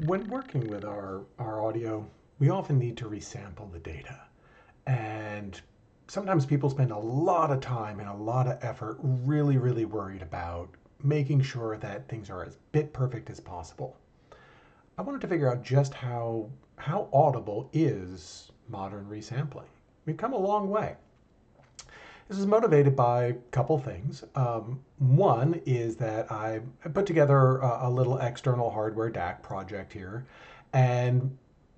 When working with our audio, we often need to resample the data. And sometimes people spend a lot of time and a lot of effort really worried about making sure that things are as bit perfect as possible. I wanted to figure out just how audible is modern resampling. We've come a long way. This is motivated by a couple things. One is that I put together a little external hardware DAC project here, and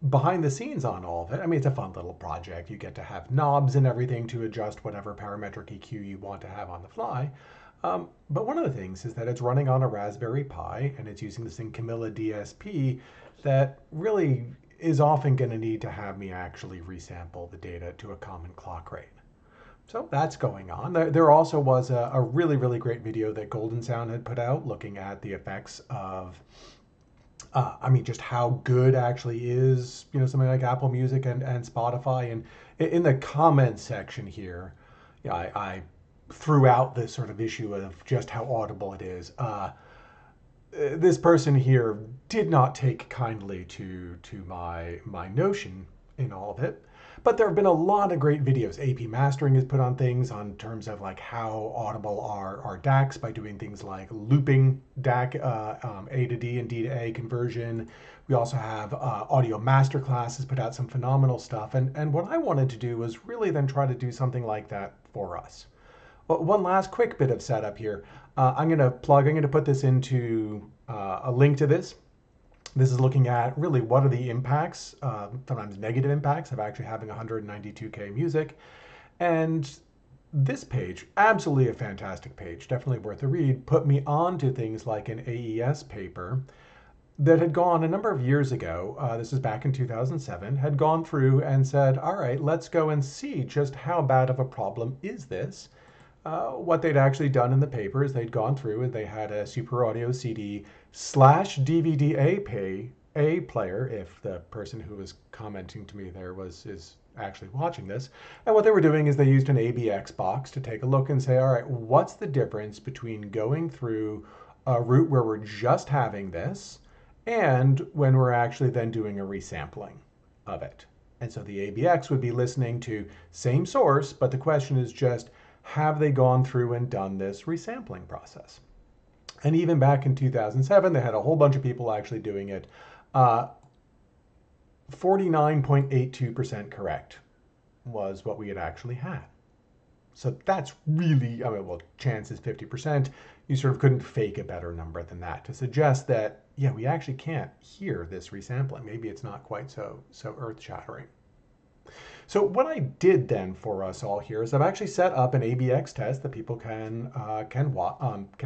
behind the scenes on all of it, I mean, it's a fun little project. You get to have knobs and everything to adjust whatever parametric EQ you want to have on the fly. But one of the things is that it's running on a Raspberry Pi, and it's using this thing Camilla DSP that really is often going to need to have me actually resample the data to a common clock rate. So that's going on. There also was a really great video that Golden Sound had put out looking at the effects of, I mean, just how good actually is, something like Apple Music and Spotify. And in the comments section here, yeah, I threw out this sort of issue of just how audible it is. This person here did not take kindly to my notion in all of it. But there have been a lot of great videos. AP Mastering has put on things on terms of like how audible are DACs by doing things like looping DAC, A to D and D to A conversion. We also have Audio Masterclass has put out some phenomenal stuff. And what I wanted to do was really then try to do something like that for us. Well, one last quick bit of setup here. I'm going to put this into a link to this. This is looking at really what are the impacts, sometimes negative impacts of actually having 192K music. And this page, absolutely a fantastic page, definitely worth a read, put me on to things like an AES paper that had gone a number of years ago, this is back in 2007, had gone through and said, all right, let's go and see just how bad of a problem is this. What they'd actually done in the paper is they'd gone through and they had a Super Audio CD slash DVD A player, if the person who was commenting to me there is actually watching this. And what they were doing is they used an ABX box to take a look and say, all right, what's the difference between going through a route where we're just having this and when we're actually then doing a resampling of it. And so the ABX would be listening to same source, but the question is just, have they gone through and done this resampling process? And even back in 2007, they had a whole bunch of people actually doing it. 49.82% correct was what we had actually had. So that's really, I mean, well, chance is 50%. You sort of couldn't fake a better number than that to suggest that, yeah, we actually can't hear this resampling. Maybe it's not quite so earth-shattering. So what I did then for us all here is I've actually set up an ABX test that people can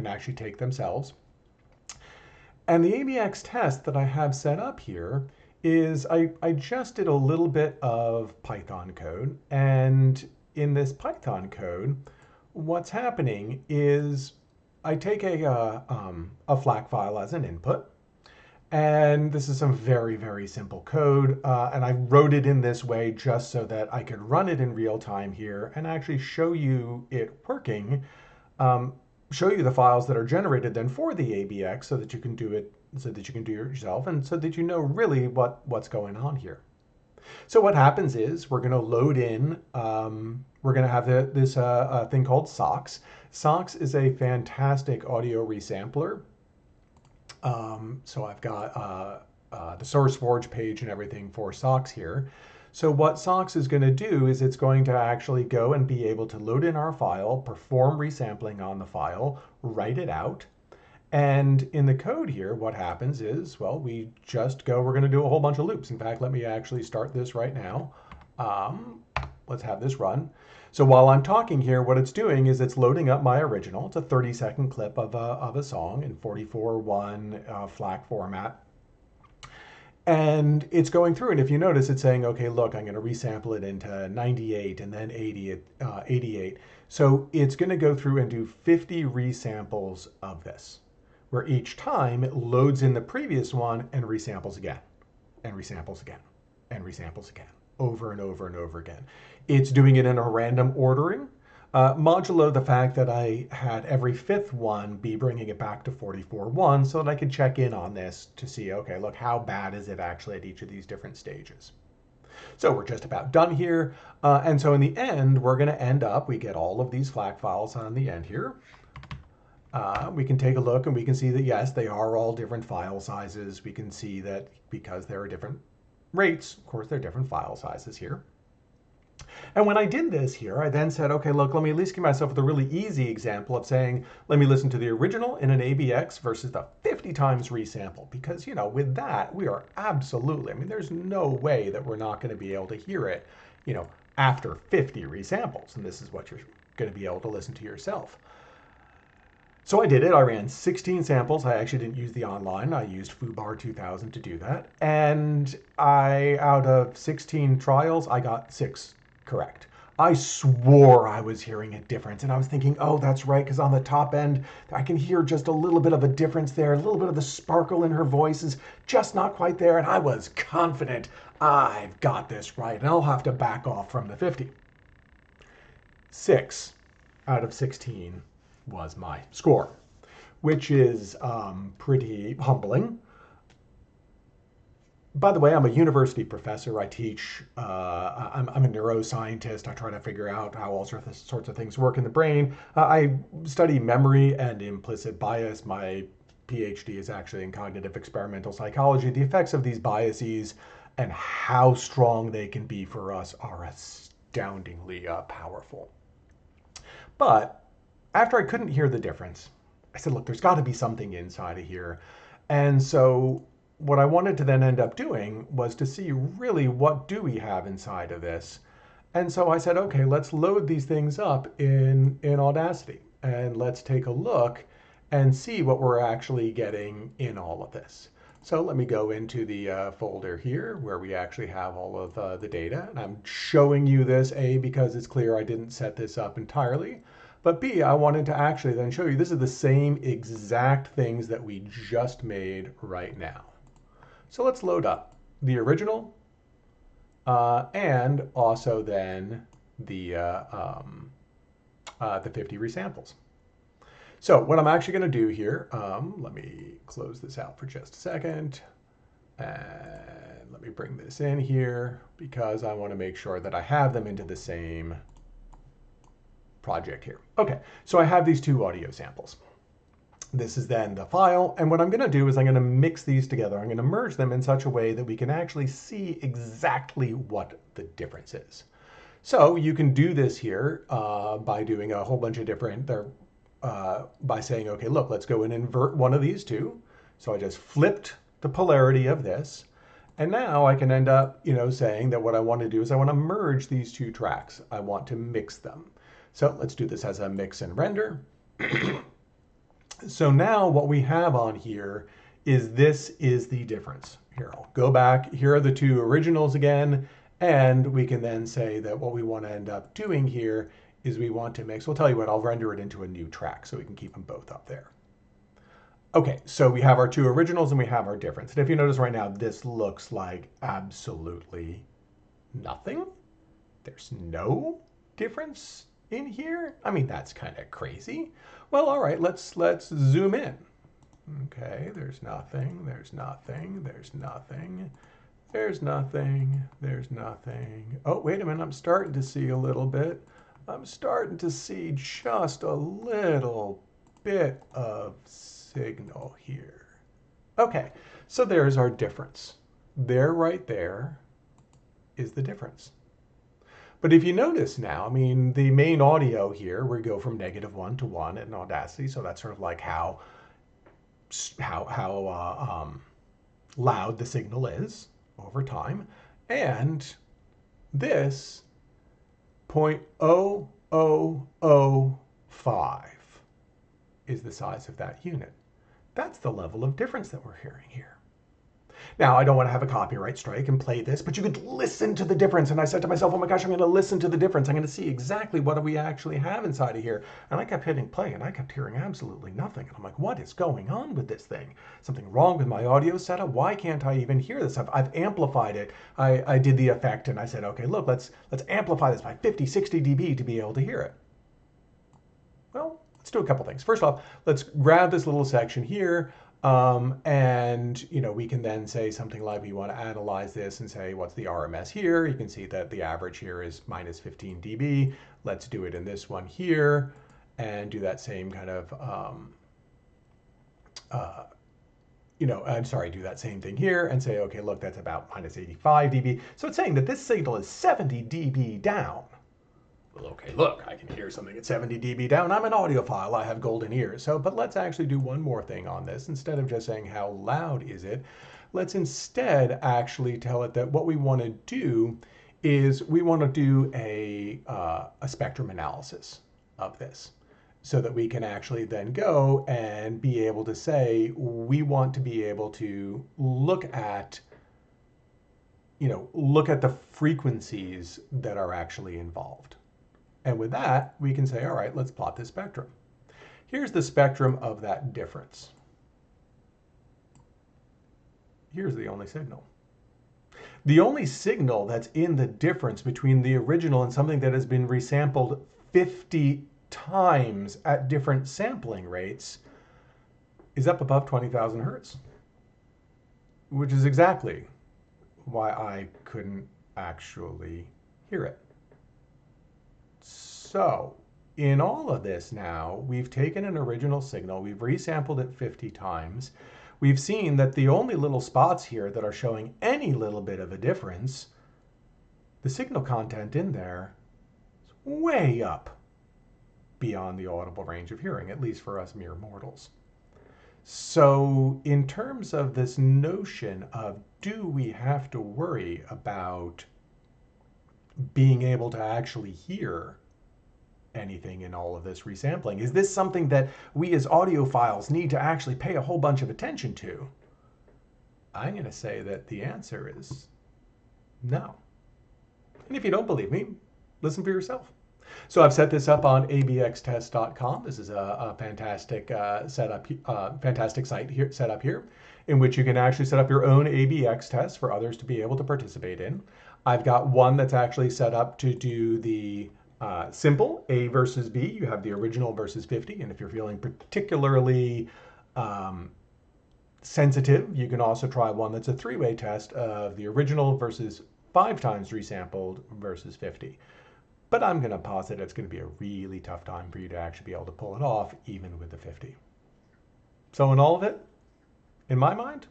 actually take themselves. And the ABX test that I have set up here is I just did a little bit of Python code. And in this Python code, what's happening is I take a FLAC file as an input. And this is some very simple code. And I wrote it in this way just so that I could run it in real time here and actually show you it working, show you the files that are generated then for the ABX so that you can do it, so that you can do it yourself and so that you know really what's going on here. So what happens is we're going to load in, we're going to have this thing called SOX. SOX is a fantastic audio resampler. So I've got the SourceForge page and everything for SOX here. So what SOX is going to do is it's going to actually go and be able to load in our file, perform resampling on the file, write it out. And in the code here, what happens is, well, we just go, we're going to do a whole bunch of loops. In fact, let me actually start this right now. Let's have this run. So while I'm talking here, what it's doing is it's loading up my original. It's a 30-second clip of a song in 44:1 FLAC format. And it's going through, and if you notice, it's saying, okay, look, I'm going to resample it into 98 and then 88. So it's going to go through and do 50 resamples of this, where each time it loads in the previous one and resamples again, and resamples again, and resamples again, over and over and over again. It's doing it in a random ordering. modulo the fact that I had every fifth one be bringing it back to 44.1 so that I could check in on this to see, okay, look, how bad is it actually at each of these different stages? So we're just about done here. And so in the end, we're going to end up, we get all of these FLAC files on the end here. We can take a look and we can see that, yes, they are all different file sizes. We can see that because there are different rates, of course, there are different file sizes here. And when I did this here, I then said, okay, look, let me at least give myself the really easy example of saying, let me listen to the original in an ABX versus the 50 times resample. Because, you know, with that, we are absolutely, I mean, there's no way that we're not going to be able to hear it, you know, after 50 resamples. And this is what you're going to be able to listen to yourself. So I did it. I ran 16 samples. I actually didn't use the online. I used foobar 2000 to do that. And out of 16 trials, I got 6 correct. I swore I was hearing a difference. And I was thinking, oh, that's right, because on the top end, I can hear just a little bit of a difference there. A little bit of the sparkle in her voice is just not quite there. And I was confident I've got this right. And I'll have to back off from the 50. 6 out of 16 was my score, which is pretty humbling. By the way, I'm a university professor. I teach, I'm a neuroscientist. I try to figure out how all sorts of things work in the brain. I study memory and implicit bias. My PhD is actually in cognitive experimental psychology. The effects of these biases and how strong they can be for us are astoundingly powerful. But after I couldn't hear the difference, I said, look, there's got to be something inside of here. And so what I wanted to then end up doing was to see really what do we have inside of this. And so I said, okay, let's load these things up in Audacity and let's take a look and see what we're actually getting in all of this. So let me go into the folder here where we actually have all of the data. And I'm showing you this, A, because it's clear I didn't set this up entirely. But B, I wanted to actually then show you this is the same exact things that we just made right now. So let's load up the original and also then the 50 resamples. So what I'm actually going to do here, let me close this out for just a second. And let me bring this in here because I want to make sure that I have them into the same project here. Okay, so I have these 2 audio samples. This is then the file, and what I'm going to do is I'm going to mix these together. I'm going to merge them in such a way that we can actually see exactly what the difference is. So you can do this here by doing a whole bunch of different, by saying, okay, look, let's go and invert one of these 2. So I just flipped the polarity of this. And now I can end up, you know, saying that what I want to do is I want to merge these 2 tracks. I want to mix them. So let's do this as a mix and render. So now what we have on here is this is the difference. Here, I'll go back. Here are the 2 originals again. And we can then say that what we want to end up doing here is we want to mix. We'll tell you what, I'll render it into a new track so we can keep them both up there. Okay, so we have our 2 originals and we have our difference. And if you notice right now, this looks like absolutely nothing. There's no difference in here. I mean, that's kind of crazy. Well, all right, let's zoom in. Okay, there's nothing, there's nothing, there's nothing, there's nothing, there's nothing. Oh, wait a minute, I'm starting to see a little bit. I'm starting to see just a little bit of signal here. Okay, so there's our difference. There, right there, is the difference. But if you notice now, I mean, the main audio here, we go from -1 to 1 in Audacity. So that's sort of like how loud the signal is over time. And this 0.0005 is the size of that unit. That's the level of difference that we're hearing here. Now, I don't want to have a copyright strike and play this, but you could listen to the difference. And I said to myself, oh my gosh, I'm going to listen to the difference. I'm going to see exactly what we actually have inside of here. And I kept hitting play and I kept hearing absolutely nothing. And I'm like, what is going on with this thing? Something wrong with my audio setup? Why can't I even hear this? I've amplified it. I did the effect and I said, okay, look, let's amplify this by 50, 60 dB to be able to hear it. let's do a couple things. First off, let's grab this little section here. And we can then say something like we want to analyze this and say what's the RMS here. You can see that the average here is minus 15 dB. Let's do it in this one here and do that same kind of do that same thing here and say, okay, look, that's about minus 85 dB. So it's saying that this signal is 70 dB down. Well, okay, look, I can hear something at 70 dB down. I'm an audiophile. I have golden ears. But let's actually do one more thing on this. Instead of just saying how loud is it, let's instead actually tell it that what we want to do is we want to do a spectrum analysis of this, so that we can actually then go and be able to say we want to be able to look at the frequencies that are actually involved. And with that, we can say, all right, let's plot this spectrum. Here's the spectrum of that difference. Here's the only signal. The only signal that's in the difference between the original and something that has been resampled 50 times at different sampling rates is up above 20,000 hertz, which is exactly why I couldn't actually hear it. So in all of this now, we've taken an original signal, we've resampled it 50 times. We've seen that the only little spots here that are showing any little bit of a difference, the signal content in there is way up beyond the audible range of hearing, at least for us mere mortals. So in terms of this notion of, do we have to worry about being able to actually hear anything in all of this resampling? Is this something that we as audiophiles need to actually pay a whole bunch of attention to? I'm going to say that the answer is no. And if you don't believe me, listen for yourself. So I've set this up on abxtest.com. This is a fantastic fantastic site here set up here, in which you can actually set up your own ABX test for others to be able to participate in. I've got one that's actually set up to do the simple A versus B. You have the original versus 50, and if you're feeling particularly sensitive, you can also try one that's a three-way test of the original versus 5 times resampled versus 50. But I'm going to posit it's going to be a really tough time for you to actually be able to pull it off, even with the 50. So in all of it, in my mind,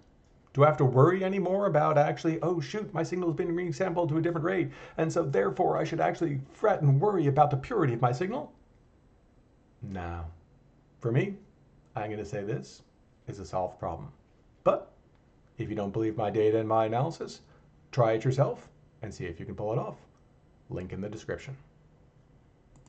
do I have to worry anymore about actually, oh shoot, my signal has been resampled to a different rate, and so therefore I should actually fret and worry about the purity of my signal? No. For me, I'm going to say this is a solved problem. But if you don't believe my data and my analysis, try it yourself and see if you can pull it off. Link in the description.